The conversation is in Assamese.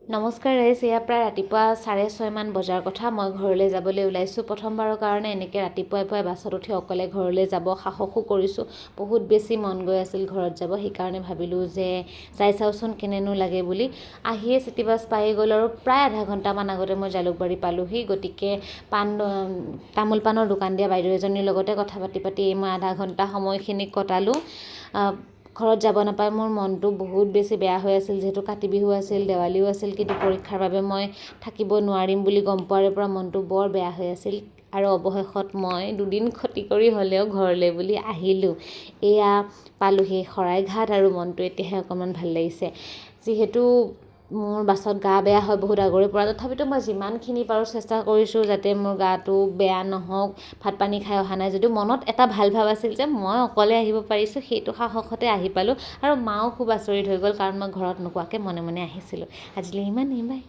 নমস্কাৰ ৰাইজ, এয়া প্ৰায় ৰাতিপুৱা 6:30 মান বজাৰ কথা। মই ঘৰলৈ যাবলৈ ওলাইছোঁ। প্ৰথমবাৰৰ কাৰণে এনেকৈ ৰাতিপুৱাই পুৱাই বাছত উঠি অকলে ঘৰলৈ যাব সাহসো কৰিছোঁ। বহুত বেছি মন গৈ আছিল ঘৰত যাব, সেইকাৰণে ভাবিলোঁ যে যাই চাওঁচোন কেনেনো লাগে বুলি। আহিয়ে চিটি বাছ পাই গ'ল আৰু প্ৰায় আধা ঘণ্টামান আগতে মই জালুকবাৰী পালোহি। গতিকে তামোল পাণৰ দোকান দিয়া বাইদেউ এজনীৰ লগতে কথা পাতি মই আধা ঘণ্টা সময়খিনি কটালোঁ। ঘৰত যাব নাপায় মোৰ মনটো বহুত বেছি বেয়া হৈ আছিল, যিহেতু কাতি বিহু আছিল, দেৱালীও আছিল। কিন্তু পৰীক্ষাৰ বাবে মই থাকিব নোৱাৰিম বুলি গম পোৱাৰে পৰা মনটো বৰ বেয়া হৈ আছিল। আৰু অৱশেষত মই 2 দিন ক্ষতি কৰি হ'লেও ঘৰলৈ বুলি আহিলোঁ। এয়া পালোহি শৰাইঘাট আৰু মনটো এতিয়াহে অকণমান ভাল লাগিছে। যিহেতু মোৰ বাছত গা বেয়া হয় বহুত আগৰে পৰা, তথাপিতো মই যিমানখিনি পাৰোঁ চেষ্টা কৰিছোঁ যাতে মোৰ গাটো বেয়া নহওক। ভাত পানী খাই অহা নাই যদিও মনত এটা ভাল ভাৱ আছিল যে মই অকলে আহিব পাৰিছোঁ, সেইটো সাহসতে আহি পালোঁ। আৰু মাও খুব আচৰিত হৈ গ'ল, কাৰণ মই ঘৰত নোকোৱাকৈ মনে মনে আহিছিলোঁ। আজিলৈ ইমানেই, বাই।